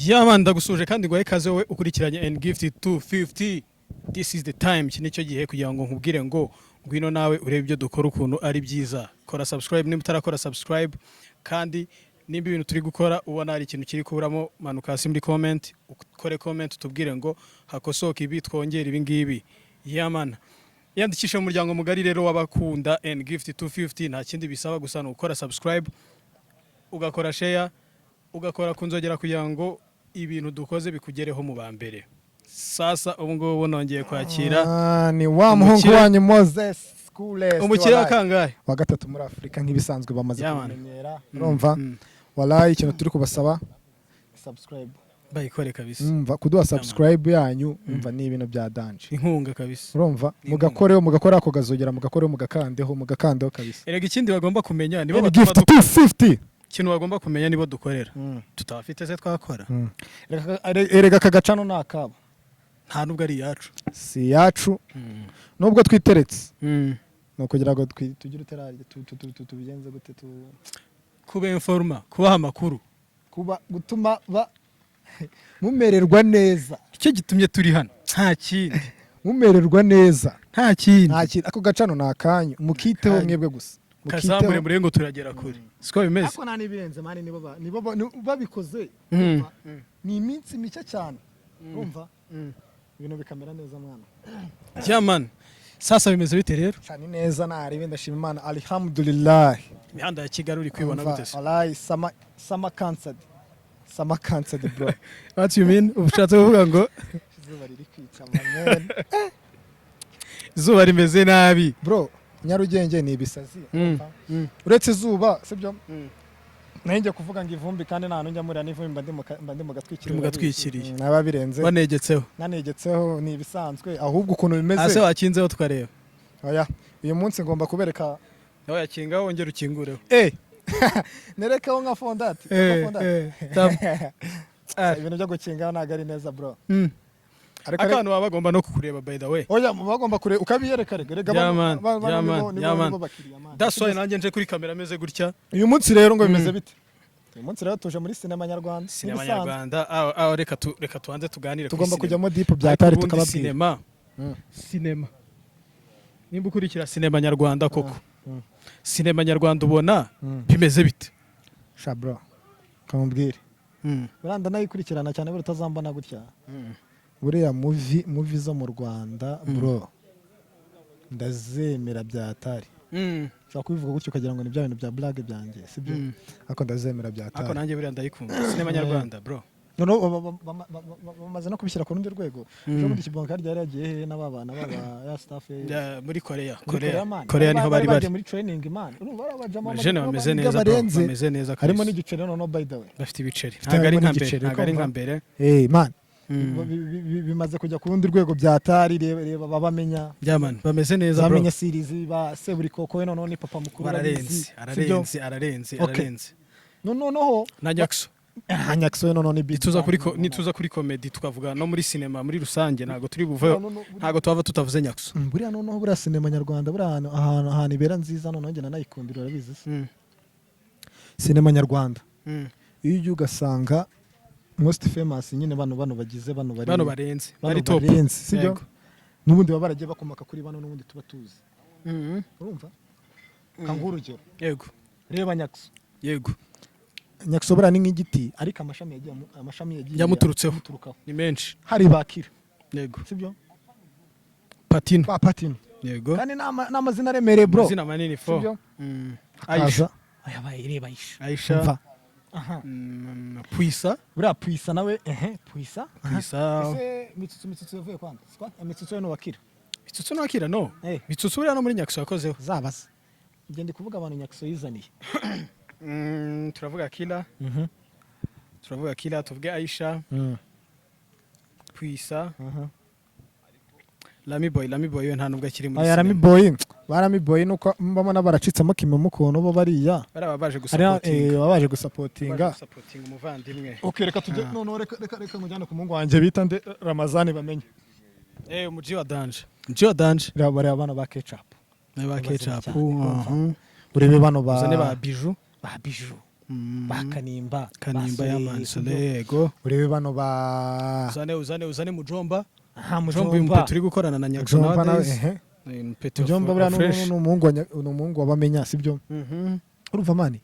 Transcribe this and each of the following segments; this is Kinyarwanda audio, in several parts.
Yaman ndagusuje kandi ngo ikaze wowe ukurikiranye and gift 250. This is the time, iki nicyo gihe kugira ngo nkubwire ngo ngwino nawe urebe ibyo dukora ukuntu ari byiza. Kora subscribe nimba utarakora subscribe, kandi nimba ibintu turi gukora ubona hari ikintu kiri kuburamo, manuka hasi muri comment, ukore comment utubwire ngo hakosoka ibi twongera ibi ngibi. Yaman yandikisha mu muryango mugari rero w'abakunda and gift 250, nta kindi bisaba gusa no gukora subscribe, ugakora share, ugakora kunzogera kugira ngo ibintu dukoze bikugereho mu bambere. Sasa ubu ngubu nongeye kwakira ni wa muhungu wanyu Moses Schoolest, umukiriya kangahe wa gatatu muri Afrika nk'ibisanzwe bamaze kumenyera. Urumva wallahi ikintu turi kubasaba subscribe, bayikore kabisa. umva kuduha subscribe yanyu, umva ni ibintu bya danje, inkunga kabisa. urumva mugakore ako gazogera, mugakore mugakandeho kabisa. Erega ikindi bagomba kumenya nibo gift 250 ikintu bagomba kumenya nibo dukorera, tutafite se twakora. Erega kagacano nakabo nta nubwo ari yacu, si yacu nubwo twiteretse, no kugira ngo tugire uterarye tubigenze gute, kuba informa, kubaha amakuru, kuba gutuma mumererwa neza. icyo gitumye turi hano, nta kindi. Mumererwa neza, nta kindi. ako gacano nakanyu mukiteho mwebwe gusa, kazamure muri ngo turagera kure, siko bimeze. ako nani birenze mani nibo babikoze. Ni iminsi mike cyane, urumva ibintu bikamera neza mwana. Yaman sasa bimeze bite rero? Cyane neza, nari ndashima Imana, alhamdulillah. Imihanda ya Kigali uri kwibona gute se? Wallahi sama cancelled bro. What you mean? Ubushatse kuvuga ngo izuba riri kwica man. izuba rimeze nabi Bro, Nyarugenge ni ibisazi. Uretse izuba sibyo, nanjye kuvuga ngo ivumbi, kandi nta nujya muri n'ivumbi mba ndi mugatwikiriye. Naba birenze nanegetseho ni ibisanzwe, ahubwo ukuntu bimeze ase wakinzeho tukareba. Oya, uyu munsi ngomba kubereka nawe yakingaho wongera ukingureho. Nerekaho nka fondati. Ibintu byo gukingaho ntabwo ari neza bro. Akantu baba bagomba no kukureba by the way. Oya, bagomba kureba ukabiyereka rega. Yaman. That's why nanjye nje kuri kamera meze gutya. Uyu munsi rero ngo bimeze bite? Uyu munsi rero tuje muri sinema nyarwanda. Sinema nyarwanda, aho reka tuanze tuganire. Tugomba kujyamo deep byatari tukababwira. Sinema. Nimba ukurikira sinema nyarwanda koko. Sinema nyarwanda ubona bimeze bite? Shabro. Kamubwire. Buranda nayikurikirana cyane buri tazambana gutya. Buriya movie zo mu Rwanda bro, ndazemera byatari. Ushobora kubivuga gutyo ukagira ngo ni bya bintu bya blague byanjye, sibyo? Ako ndazemera byatari. Ako nanjye buriya ndayikunda sinema nyarwanda bro. No bamaze no kubishyira ku rundi rwego. Ejo muri Kibonka ryari yagiye he n'ababana ya staff muri Korea niho bari muri training man. Urumva barabajama Jene bameze neza kabisa. Harimo n'igiceri no by the way. Bafite ibiceri. Ntabwo ari nka mbere. Man. Bimaze kujya ku rundi rwego byatari, reba babamenya. Yaman bameze neza bro. Bamenya series ba Seburikoko none ni papa mukuru ararenze. No na Nyakso. Nyakso none ni nituza kuri comedy tukavuga no muri cinema muri rusange, ntago turi buve, ntago twava tutavuze Nyakso. Buriya noneho buriya sinema nyarwanda buriya ahantu ibera nziza, noneho njye nanayikundira urabizi. Sinema nyarwanda iyo ugasanga most famous nyine bano bagize bano bari top, sibyo? Nubundi baba baragiye bakomaka kuri bano nubundi tuba tuzi. Urumva? Kangurugero. Yego. Reba Nyakso. Yego. Nyakso buriya ni nk'igiti ariko amashami yagiye yamuturutseho ni menshi. Hari bakira. Yego. Sibyo? Patino. Yego. Kandi n'amazina aremereye bro. Amazina manini fo. Sibyo? Aisha. Reba Aisha. Aha. Puisa. Buriya Puisa nawe Puisa. Ese Mitsutsu yavuye kwanda? Mitsutsu no wakira. Mitsutsu no wakira no. Mitsutsu buriya no muri Nyakso yakozeho. Zabaza. Njye ndi kuvuga abantu Nyakso yizaniye. Turavuga Kila. Turavuga Kila, tuvuge Aisha. Puisa. Lami boy yo nta nubwo akiri muri sinema. Lami boy nuko mbamana baracitsemo kimwe mukono bo bariya. Babaje gusapotinga. Umuvandimwe. Okay, reka tujye none reka ngujyane ku mungu wanje bita nde Ramazani bamenye. Umuji wa Danje. Bari abana ba Ketchup. Ba Ketchup. Urebe bano ba Bijou. bakanimba Kanimba ya Mansole yego urebe bano ba uzane mujomba aha mujomba uyu mupeti uri gukorana na Nyaxo Mujomba nawe nowadays mupeti Mujomba buriya ni umuhungu wabamenya sibyo urumva mani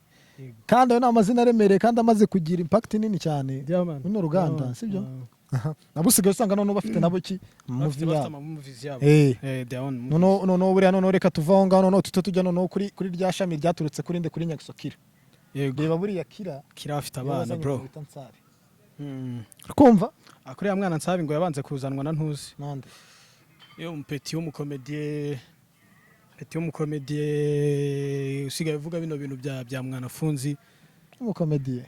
kandi ayo ni amazina aremereye kandi amaze kugira impact nini cyane runo ruganda sibyo nabo usigaye usanga noneho bafite nabo ki muvi yabo noneho buriya noneho reka tuva aho ngaho noneho tuhita tujya noneho kuri rya shami ryaturutse kuri nde kuri Nyaxo Kira reba buriya Kira afite abana bro kumva akuriya mwana Nsabi ngo yabanze kuzanwa na Ntuzi nande yo umupeti w'umukomediye usigaye uvuga bino bintu bya mwana funzi umukomediye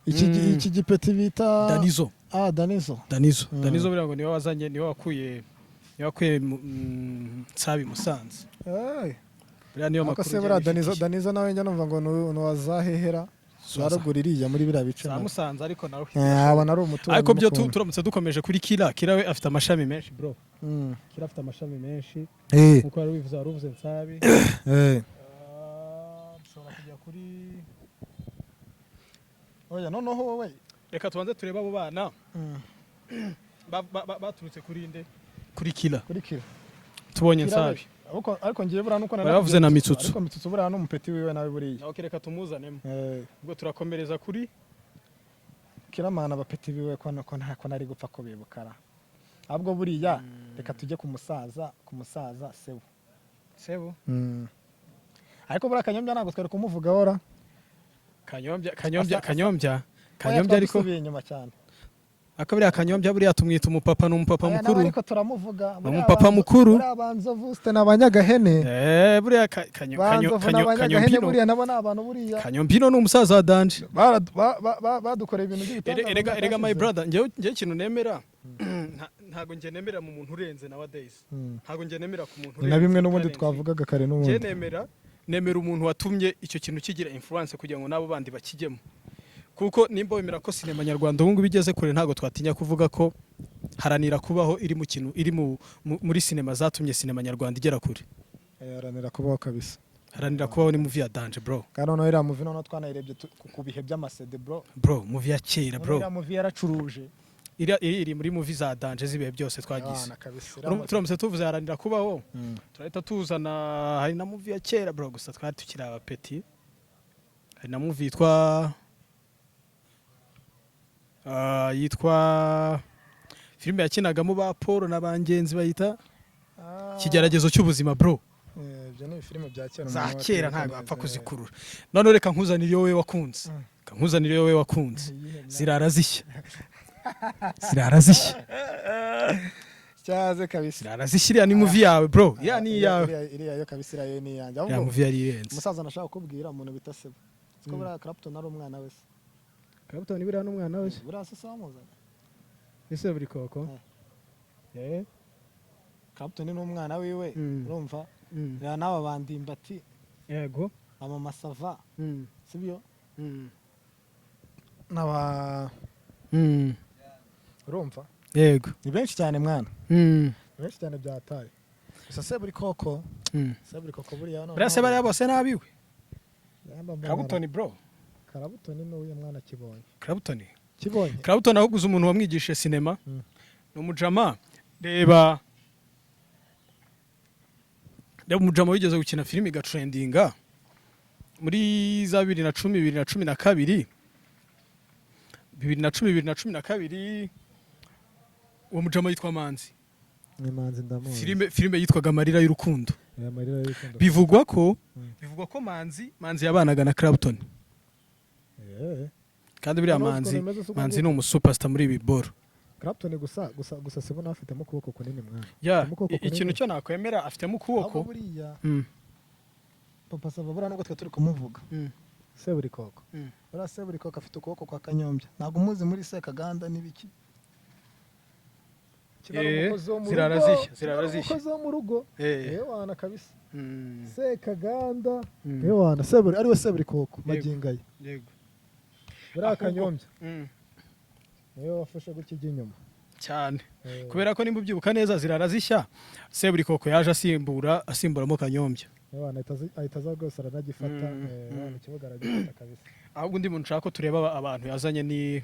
iki gipeti bita Danizo Danizo buriya ngo niwe wazanye niwe wakuye Nsabi Musanze buriya niyo makuru se buriya Danizo nawe njya numva ngo nuwazahehera zarugura iriya muri biriya bice Musanze ariko nawe abana ari umutungo ariko byo turamutse dukomeje kuri Kira we afite amashami menshi bro Kira afite amashami menshi nkuko wari uvuze Nsabi dushobora kujya kuri oya noneho wowe reka tubanze turebe abo bana baturutse kuri nde kuri Kira tubonye Nsabi ariko ngiye buriya nuko bavuze na Mitsutsu ariko Mitsutsu buriya n'umupeti wiwe nawe buriya okay reka tumuzanemo ubwo turakomereza kuri Kiramana abapeti biwe ko nari gupfa ko bibukara ahubwo buriya reka tujye ku musaza Sebo ariko buriya Kanyombya ntabwo twari kumuvuga ora Kanyombya ariko inyuma cyane akabiriya Kanyombya buriya tumwita umupapa n'umupapa mukuru ariko turamuvuga umupapa mukuru buriya Banzovu Ste n'abanyagahene buriya Kanyombino buriya nabo ni abantu buriya Kanyombino ni umusaza wa Danje badukoreye ibintu by'ibitanga erega my brother njye ikintu nemera ntago njye nemera mu muntu urenze nowadays ntago njye nemera ku muntu urenze na bimwe n'ubundi twavugaga kare n'ubundi njye nemera umuntu watumye icyo kintu kigira influence kugira ngo nabo bandi bakijyemo kuko nimba wemera ko sinema nyarwanda ubu ngubu igeze kure ntago twatinya kuvuga ko haranira kubaho iri mu kintu iri muri sinema zatumye sinema nyarwanda igera kure haranira kubaho kabisa haranira kubaho ni movie ya Danje bro kandi noneho iriya movie noneho twanayirebye ku bihe by'amasede bro movie ya kera bro iriya movie yaracuruje iri muri movie za Danje zibihe byose twagize turamutse tuvuze haranira kubaho turahita tuzana hari na movie ya kera bro gusa twari tukiri abapeti hari na movie yitwa filime yakinagamo ba Paul n'abangenzi bayita Ikigeragezo cy'ubuzima bro ibyo ni filime bya kera za kera ntabwo apfa kuzikurura none reka nkuzanire wowe wakunze zirara zishya cyaze kabisa zirara zishya ni movie yawe bro ya ni yawe iriya yo kabisa iriya ni yanjye ya movie yari irenze umusaza nashaka kubwira umuntu bita Sebo siko buriya Clapton ari umwana wese Clapton buriya n'umwana we buriya se wamuzanye ese buri koko Clapton ni umwana wiwe urumva ya naba bandimbati yego mama Sava sibyo naba urumva yego ni benshi cyane mwana benshi cyane byataye gusa se buri koko buriya buriya se bariya bose nabiwe Clapton bro Clapton ni uyu mwana kibonye Clapton ahuguze umuntu wamwigishije sinema ni umujama reba umujama wigeze gukina filime igatrendinga muri za 2010 2012 uwo mujama yitwa Manzi filime yitwaga Amarira y'urukundo bivugwa ko Manzi yabanaga na Clapton kandi buriya Manzi ni umusuperstar muri ibi boro Clapton gusa Sebo afitemo ukuboko kunini mwana ikintu cyo nakwemera afitemo ukuboko Papa Sava buriya nubwo twe turi kumuvuga Seburikoko buriya Seburikoko afite ukuboko kwa Kanyombya ntabwo umuzi muri Sekaganda n'ibiki zirara zishya umukozi wo mu rugo wana kabisa Sekaganda wana Seburi ariwe Seburikoko magingaye yego buriya Kanyombya niwe wafashe gukijya inyuma cyane kubera ko nimba ubyibuka neza zirara zishya Seburikoko yaje asimburamo Kanyombya ahita aza rwose aranagifata ikibuga aragifata kabisa ahubwo undi muntu nshaka ko tureba abantu yazanye ni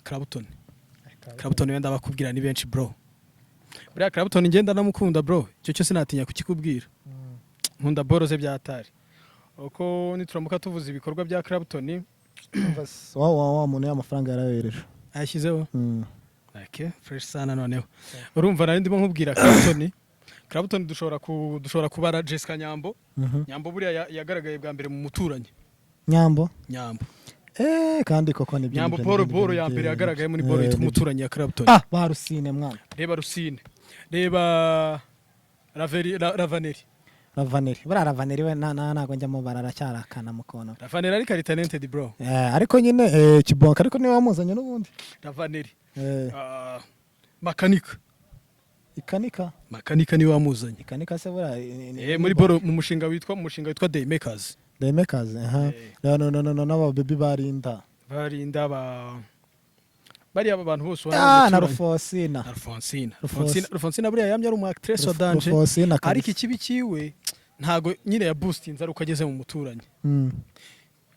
Clapton. Clapton wenda bakubwira ni benshi bro. Buriya Clapton ngenda namukunda bro. Icyo cyose natinya kukikubwira. Nkunda boro ze byatari. Uko nituramuka tuvuza ibikorwa bya Clapton wa muntu y'amafaranga yarabereje ayashyizeho. Okay, fresh sana noneho. Urumva nari ndimo nkubwira Clapton dushobora kubara Jessica Nyambo. Nyambo buriya yagaragaye bwa mbere mu muturanyi. Nyambo kandi koko ni Nyambo boro ya mbere yagaragaye muri boro yitwa umuturanyi ya Clapton. Ba Rusine mwana. Reba Rusine. Reba Ravaneri. Buriya Ravaneri we ntago njyamo bararacyarakana mukono. Ravaneri ariko ari talented bro. Ariko nyine Kibonka ariko niwe wamuzanye n'ubundi. Ravaneri. Makanika. Makanika niwe wamuzanye. Ikanika se buriya muri boro mu mushinga witwa Day Makers. N'aba baby barinda bari aba bantu bose na Rufosina. Rufosina buriya yamye ari umu actress wa danje ariko ikibi kiwe ntago nyine ya boostinze ari uko ageze mu muturanyi.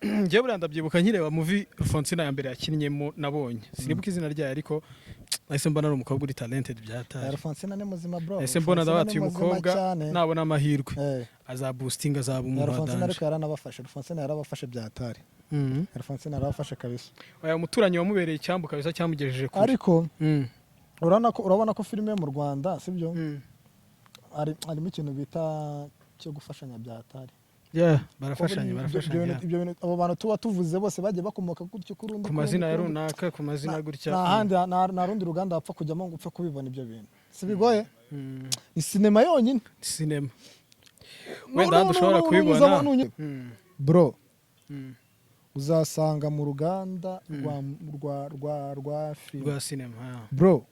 Ngiye buriya ndabyibuka nkireba movie Rufosina ya mbere yakinnyemo nabonye sinibuka izina ryayo ariko nahise mbona ari umukobwa uri talented byatari. Rufosina ni muzima bro. Nahise mbona ndabatuye umukobwa nabona amahirwe aza boosting azaba umuntu wa danje. Rufosina ariko yaranabafashe. Rufosina yarabafashe byatari. Rufosina yarabafashe kabisa. Oya umuturanyi wamubereye icyambu kabisa cyamugejeje kure. Ariko urabona ko filime mu Rwanda sibyo harimo ikintu bita cyo gufashanya byatari. Barafashanya. Ibyo bintu abo bantu tuba tuvuze bose bagiye bakomoka gutyo kurundi ku mazina ya runaka ku mazina gutya. Na rundi ruganda bapfa kujyamo ngo upfe kubibona ibyo bintu. Sibigoye. Ni sinema yonyine. Sinema. Wenda dushobora kubibona. Bro. Uzasanga mu ruganda rwa film. Rwa sinema. Bro.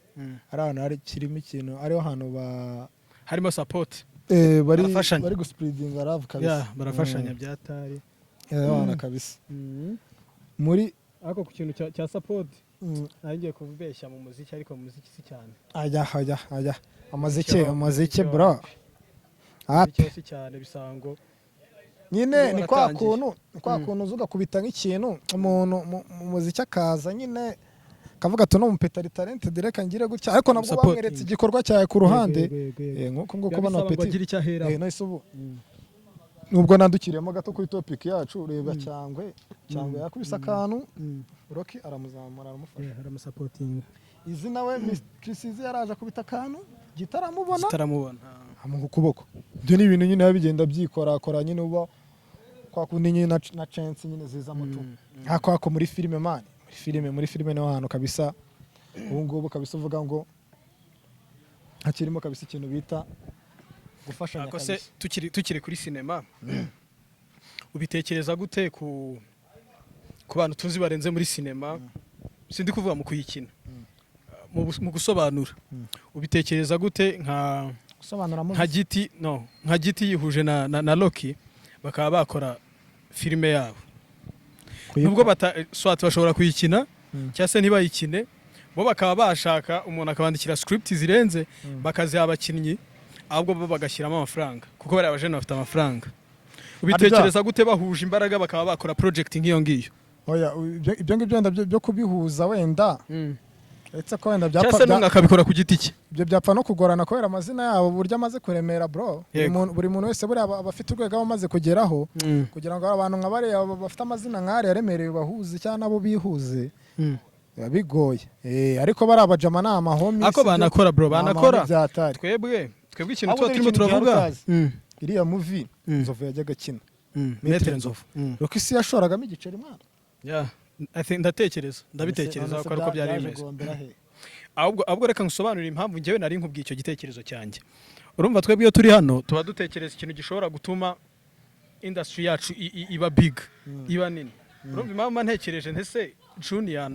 Ari ahantu hari kirimo ikintu ariho ahantu harimo support. Bari guspreadinga love kabisa. Barafashanya byatari. Wana kabisa. Muri ako ku kintu cya support. Nagiye kubeshya mu muziki ariko mu muziki si cyane. Ajya. Amazike bro. Cyose cyane bisango. Nyine ni kwa kuntu uzuga kubita nk'ikintu umuntu mu muziki akaza nyine kavuga ati no mupetari talented reka ngire gutya ariko nabwo bamweretse igikorwa cyawe ku ruhande nguko bano peti no isubu nubwo nandukiriyemo gato kuri topic yacu reba cyangwe yakubise akantu Rocky aramuzamura aramufasha aramusapotinga izina we Mistrisizi yaraje kubita akantu gitaramubona amu kuboko byo ni ibintu nyine bigenda byikora nyine uba kwa kundi nyine na chance nyine ziza mutu ako muri filime man muri filime no hano kabisa ubu ngubu kabisa uvuga ngo hakirimo kabisa ikintu bita gufashanya kabisa. Akose tukiri kuri sinema ubitekereza gute ku bantu tuzi barenze muri sinema sindi kuvuga mu kuyikina mu gusobanura ubitekereza gute nka giti yihuje na Rocky bakaba bakora filime yabo nubwo swat bashobora kuyikina cyangwa se ntibayikine bo bakaba bashaka umuntu akabandikira script zirenze bakaziha abakinnyi ahubwo bo bagashyiramo amafaranga kuko bari abajene bafite amafaranga. Ubitekereza gute bahuje imbaraga bakaba bakora project nk'iyo ngiyo? Oya ibyo ngibyo byo kubihuza wenda etse ko wenda byapfa akabikora ku giti cye ibyo byapfa no kugorana kubera amazina yabo buryo amaze kuremera bro. Buri muntu wese buri abafite urwego amaze kugeraho kugira ngo abantu nka bari bafite amazina nk'ari yaremereye bahuze cyangwa nabo bihuze bigoye ariko bari abajama na amahomi ako banakora bro banakora twebwe ikintu tuba turimo turavuga iriya movie Nzovu yajyaga kina Metre Nzovu Rocky si yashoragamo igiceri mwana I think ndabitekereza ko ariko byari bimeze ahubwo reka ngusobanurire impamvu njyewe nari nkubwiye icyo gitekerezo cyanjye. Urumva twebwe iyo turi hano tuba dutekereza ikintu gishobora gutuma industry yacu iba big iba nini. Urumva impamvu ntekereje ntese Junior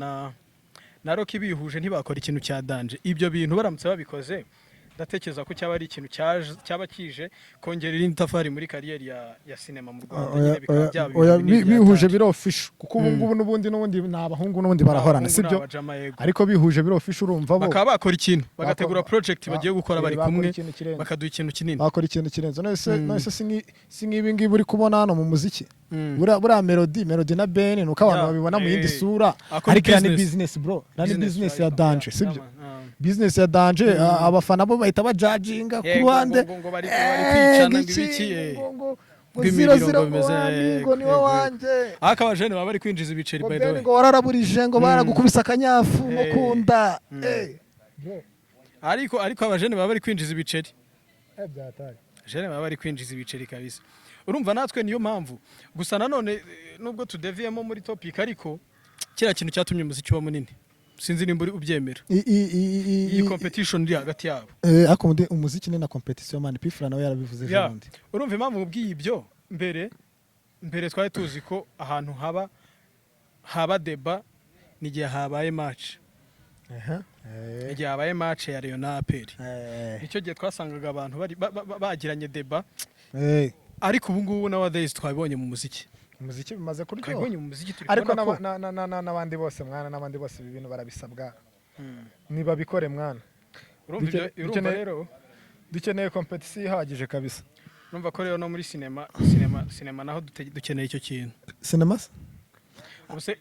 na Rocky bihuje ntibakora ikintu cya danje ibyo bintu baramutse babikoze ndatekereza ko cyaba ari ikintu cyaba kije kongerera irindi tafari muri kariyeri ya sinema mu Rwanda nyine bikaba byaba oya bihuje biro official kuko ubu ngubu n'ubundi ni abahungu n'ubundi barahorana sibyo ariko bihuje biro official urumva bo bakaba bakora ikintu bagategura project bagiye gukora bari kumwe bakaduha ikintu kinini bakora ikintu kirenze none si nk'ibi ngibi uri kubona hano mu muziki buriya melody na Ben nuko abantu babibona mu yindi sura ariko ya ni business bro ni business ya danger sibyo business ya danger abafana bo bahita bajudginga ku ruhande ngo bari kwicana ngibiki ngo bimeze ngo ni wanje aka abajene baba bari kwinjiza ibiceri by the way ngo wararaburije ngo baragukubisa akanyafu mukunda ariko abajene baba bari kwinjiza ibiceri byatari abajene baba bari kwinjiza ibiceri kabisa urumva natwe niyo mpamvu gusa nanone nubwo tudeviyemo muri topic ariko kira kintu cyatumye umuziki wa munini sinzi nimba ubyemera iyi competition iri hagati yabo ako umuziki ni na competition man Pfla nawe yarabivuze jendi urumva impamvu mubwiye ibyo mbere twari tuzi ko ahantu haba deba nigihe habaye match igihe habaye match ya Rayon na APR nicyo gihe twasangaga abantu bagiranye deba ariko ubu ngubu nowadays twabibonye mu muziki umuziki bimaze kuryoha twabibonye mu muziki ariko n'abandi bose mwana n'abandi bose ibi bintu barabisabwa niba bikore mwana urumva rero dukeneye competition ihagije kabisa urumva ko rero no muri sinema naho dukeneye icyo kintu sinema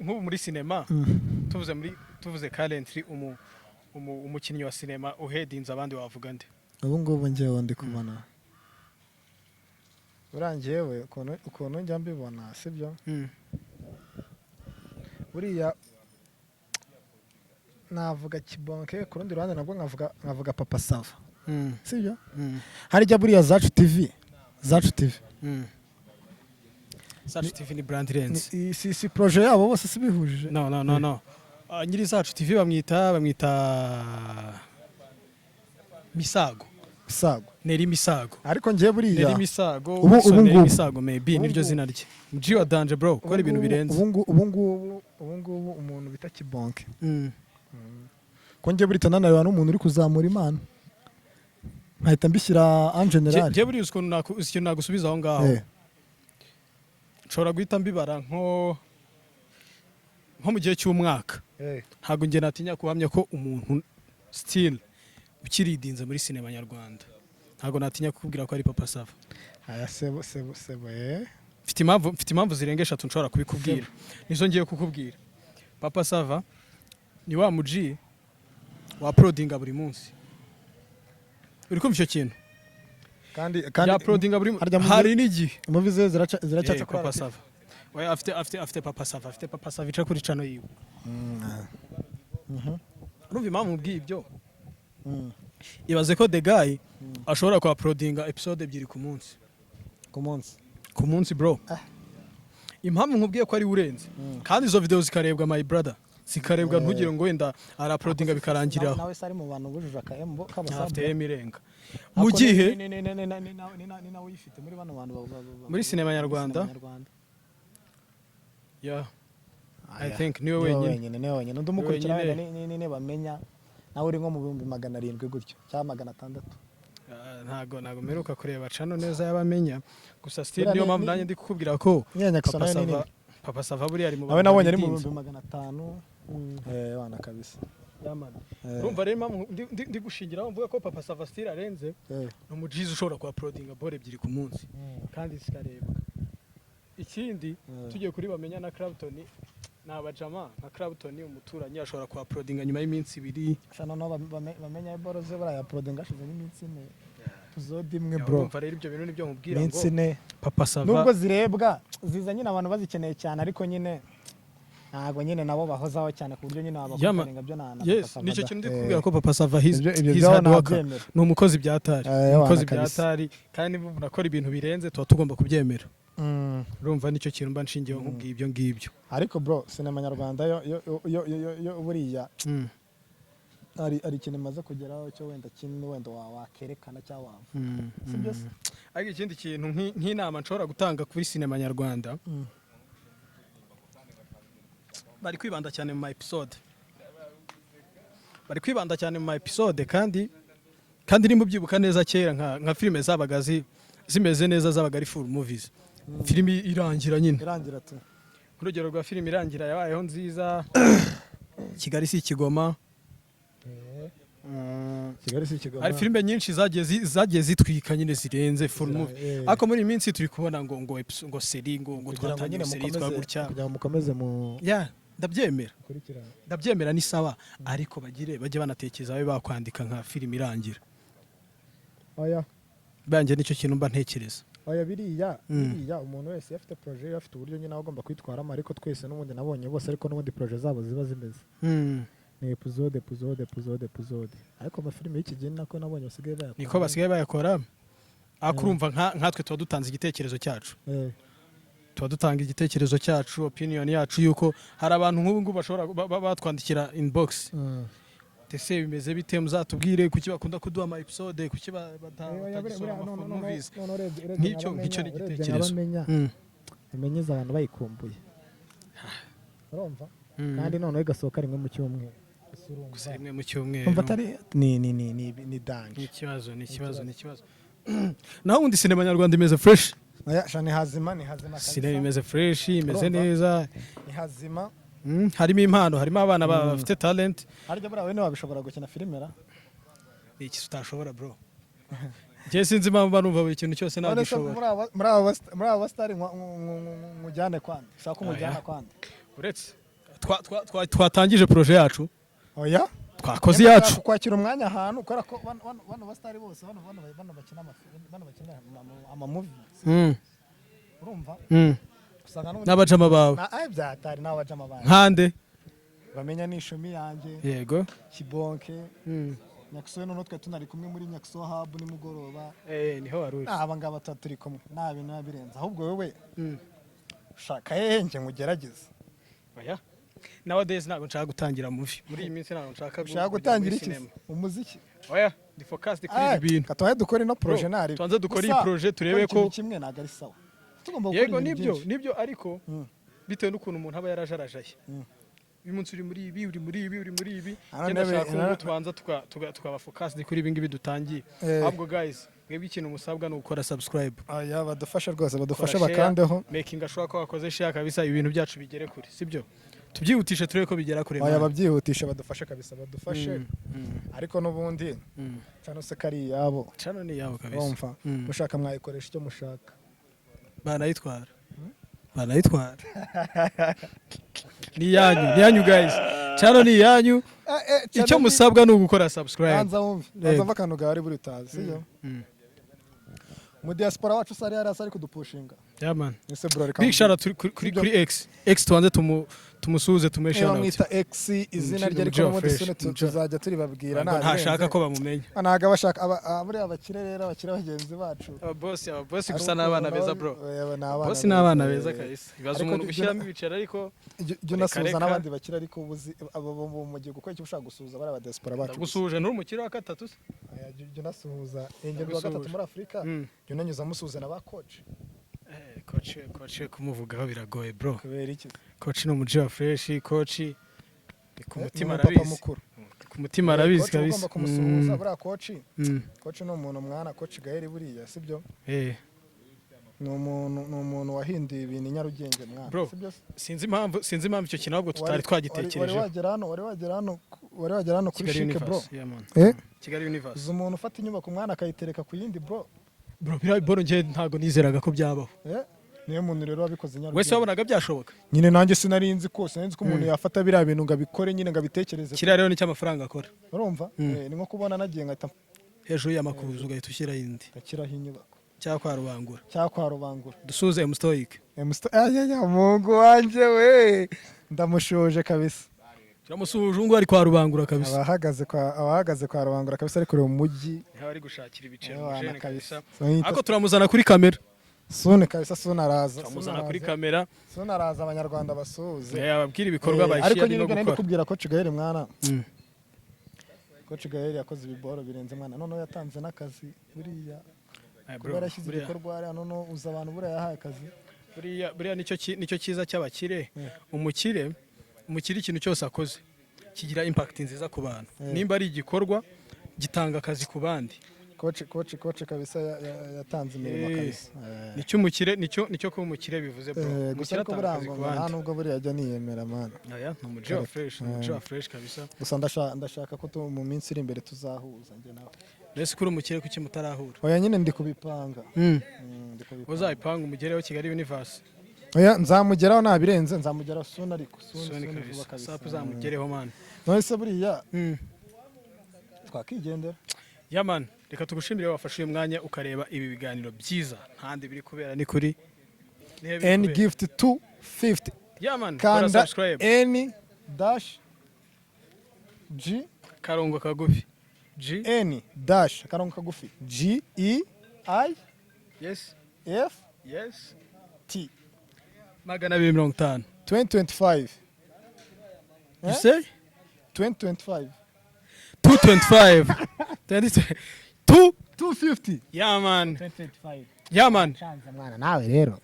nk'ubu muri sinema tuvuze currently umukinnyi wa sinema uhedinze abandi wavuga nde ubu ngubu njyewe ndi kubona urangiyewe ukuntu njya mbibona sibyo buriya navuga kibonke ku rundi ruhande nabwo nkavuga Papa Sava sibyo harijya buriya Zacu TV Zacu TV ni brand irenze si projet yabo bose sibihujije no nyiri Zacu TV bamwita Misago Neri Misago ariko ngiye buriya Neri Misago Neri Misago maybe niryo zina rye Mji wa Danger bro kora ibintu birenze ubu ngubu umuntu bita Kibonke ko ngiye buri tananarwa n'umuntu uri kuzamura imana nkahita mbishyira en general ngiye buri ukuntu nagusubiza aho ngaho nshobora guhita mbibara nko mu gihe cy'umwaka ntabwo ngiye natinya kuhamya ko umuntu still ukiridinze muri sinema nyarwanda ntabwo natinya kukubwira ko ari Papa Sava aya sebo mfite impamvu zirenga 3 nshobora kubikubwira nizo ngiye kukubwira Papa Sava ni wa muji wa uploadinga buri munsi uri kumva icyo kintu kandi ya uploadinga buri hari n'igihe movie ze ziracaca Papa Sava we afite Papa Sava ica kuri channel yiwe urumva impamvu mbwiye ibyo ibaze ko the guy ashobora ku uploadinga episode 2 ku munsi bro impamvu nkubwiye ko ari urenze kandi izo video zikarebwa my brother zikarebwa ntugire ngo wenda ara uploadinga bikarangiraho nawe sari mu bantu bujuje akayembo kabasaba afite emirenga mu gihe ni nawe uyifite muri bano bantu muri sinema nyarwanda I think niwe wenyine ndumukurikira ni bamenya nawe uri nko mu 700 gutyo cyangwa 600 ntago meruka kureba cano neza yabamenya gusa still niyo mpamvu nanjye ndi kukubwira ko Papa Sava buri ari mu nawe nabonye ari mu 500 wana kabisa yamana urumva rero impamvu ndi gushingiraho mvuga ko Papa Sava still arenze n'umujizi ushobora ku uploadinga bore 2 ku munsi kandi sikareba ikindi tugiye kuri bamenya na Clapton nabajama nka Clapton umuturanyi ashobora ku uploadinga nyuma y'iminsi 2 shana no bamenya boro ze bara uploadinga ashize n'iminsi 4 tuzodi imwe bro urumva rero ibyo bintu nibyo nkubwira ngo iminsi 4 Papa Sava nubwo zirebwa ziza nyine abantu bazikeneye cyane ariko nyine ntago nyine nabo bahozaho cyane ku buryo nyine abakorenga byo na yes nicyo kintu ndi kubwira ko Papa Sava his hard worker ni umukozi byatari umukozi byatari kandi nakora ibintu birenze tuba tugomba kubyemera urumva nicyo kintu mba nshingiyeho nkubwiye ibyo ngibyo ariko bro sinema nyarwanda yo buriya ari ikintu maze kugeraho cyo wenda kimwe wenda wakerekana cyangwa sibyo ariko ikindi kintu nk'inama nshobora gutanga kuri sinema nyarwanda bari kwibanda cyane mu episode kandi kandi nimba ubyibuka neza kera nka filime zabaga zimeze neza zabaga ari full movies filime irangira nyine irangira tu urugero rwa filime irangira yabayeho nziza Kigali si Kigoma Kigali si Kigoma hari filime nyinshi zagiye zitwika nyine zirenze full movie ariko muri iyi minsi turi kubona ngo seri ngo twatangire seri twagutya kugira ngo mukomeze mu ndabyemera ni sawa ariko bajye banatekereza babe bakwandika nka filime irangira oya banjye nicyo kintu mba ntekereza oya biriya umuntu wese afite projet afite uburyo nyine agomba kwitwaramo ariko twese n'ubundi nabonye bose ariko n'ubundi projet zabo ziba zimeze ni episode ariko amafilime y'iki gihe nako nabonye basigaye bayakora niko basigaye bayakora akurumva nkatwe tuba dutanze igitekerezo cyacu tuba dutanga igitekerezo cyacu opinion yacu yuko hari abantu nk'ubu ngubu bashobora batwandikira inbox ese bimeze bite muzatubwire kuki bakunda kuduha ama episode kuki batagisoma movies nk'icyo ni igitekerezo bimenyeza abantu bayikumbuye urumva kandi noneho igasohoka rimwe mu cyumweru gusa rimwe mu cyumweru umva atari ni dange ni ikibazo naho ubundi sinema nyarwanda imeze fresh ni hazima sinema imeze fresh imeze neza ni hazima harimo impano harimo abana bafite talent harya buriya we wabishobora gukina filime ra ni iki utashobora bro njye sinzi impamvu banumva buri kintu cyose nagishobora muri aba basitari mujyane kwande ushaka umujyana kwande uretse twatangije projet yacu oya twakoze yacu kwakira umwanya ahantu ukora ko bano basitari bose bano bakina amamuvi urumva n'abajama bawe byatari n'abajama bawe nkande bamenya n'ishumi yanjye yego kibonke Nyakiso none twe tunari kumwe muri Nyakiso hub nimugoroba niho waruri aba ngaba turi kumwe nabi nabirenza ahubwo wewe shaka yenje mugerageze oya nowadays ntabwo nshaka gutangira movie muri iyi minsi ntabwo nshaka gutangira iki umuziki oya ndi focused kuri ibintu kataye dukore no projet nari tuanze dukora iyi projet turebe ko kimwe naga ari sawa yego nibyo ariko bitewe n'ukuntu umuntu aba yarajarajaye uyu munsi uri muri ibi ndashaka tubanza tukaba focused kuri ibi ngibi dutangiye ahubwo guys mwebwe ikintu musabwa ni gukora subscribe aya badufasha rwose badufasha bakandeho making ashobora ko wakoze share kabisa ibintu byacu bigere kure sibyo tubyihutishe turebe ko bigera kure aya babyihutisha badufasha kabisa badufashe ariko n'ubundi cyane se kari yabo cyane ni yabo kabisa umva mushaka mwayikoresha icyo mushaka banayitwara ni yanyu guys cyane ni yanyu icyo musabwa ni ugukora subscribe anza akantu gari buri utazi yo mu diaspora wacu sari yarasa ari kudupushinga man ese bro big shout out kuri X tuanze tumusuze tumesha nawe mwita X izina rye ariko mu disone tuzajya turi babwira ntashaka ko bamumenya anaga bashaka aburi abakire rero abakire bagenzi bacu boss gusa n'abana beza bro boss n'abana beza kabisa ibaza umuntu gushyiramo ibicera ariko jyo nasuza n'abandi bakire ariko ubuzi abo mu gihe gukora icyo ushaka gusuza bari aba diaspora bacu gusuje n'umukire wa gatatu jyo nasuza engero wa gatatu muri Afrika jyo nanyuza musuza na ba coach coach kumuvugaho biragoye bro kubera iki coach ni umuji wa fresh coach ku mutima arabizi ku mutima arabizi kabisa ugomba kumusuhuza buriya coach ni umuntu mwana coach Gaël buriya sibyo ni umuntu wahinduye ibintu Nyarugenge mwana sibyo sinzi impamvu icyo kintu ahubwo tutari twagitekereje wari wagera hano kuri Chic bro Kigali Universe uzi umuntu ufata inyubako umwana akayitereka ku yindi bro biro nje ntago nizeraga ko byabaho niyo muntu rero wabikoze Nyarugenge wese wabonaga byashoboka nyine nanjye sinarinzi ko umuntu yafata biriya bintu ngo abikore nyine ngo abitekereze kiriya rero nicyo amafaranga akora urumva ni nko kubona nagiye ngahita hejuru y'amakubuzo ugahita ushyiraho indi gashyiraho inyubako cyakwa rubangura dusuze Mstoic mungu wanje we ndamushoje kabisa turamusuhuje ngo ari kwa rubangura kabisa abahagaze kwa rubangura kabisa ari kure mu mujyi ari gushakira ibiciro mujene kabisa ariko turamuzana kuri kamera sone kabisa sone araza turamuzana kuri kamera sone araza abanyarwanda basuhuze ababwira ibikorwa bayishyira ariko nyine nende kubwira Coach Gaël mwana Coach Gaël yakoze ibiboro birenze mwana none yatanze n'akazi buriya kubera ashyize ibikorwa ari none uza abantu buriya yahaye akazi buriya nicyo cyiza cy'abakire umukire ikintu cyose akoze kigira impact nziza ku bantu nimba ari igikorwa gitanga akazi ku bandi. koce kabisa yatanze imirimo kabisa. Nicyo umukire nicyo kuba umukire bivuze bro. Gusa Umukire ariko atanga akazi ku nta bandi. nubwo buriya ajya niyemera mana. Oya, ni umuji wa fresh, ni umuji wa fresh kabisa. Gusa ndashaka ko mu minsi iri imbere tuzahuza njye nawe. Mbese kuri umukire kuki mutarahura? Oya nyine ndi kubipanga. Ndi kubipanga. Uzayipanga umugereho Kigali Universe. Oya nzamugeraho nabirenze nzamugeraho soon ariko Soni kabisa. Sapu zamugereho man. None se buriya twakigendera. Ya man, reka tugushimire wafashe uyu mwanya ukareba ibi biganiro byiza. Ntandi biri kubera ni kuri N gift 250. Ya man, kora Kanda subscribe. N dash G Karongo kagufi. G N dash akarongo kagufi G E I Yes. F Yes. T 250. 2025. You say 2025. 225. 250. Yeah man. 2025. Yeah man. Chanza mwana nawe rero.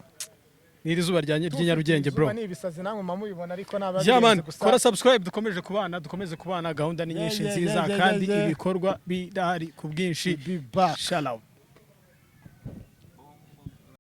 Ni izuba ry'inyarugenge bro. Ni ibisazi namwe mamubibona ariko naba. Yeah man, kora subscribe dukomeze kubana gahunda ni nyinshi nziza kandi ibikorwa bidahari ku bwinshi. Shout out.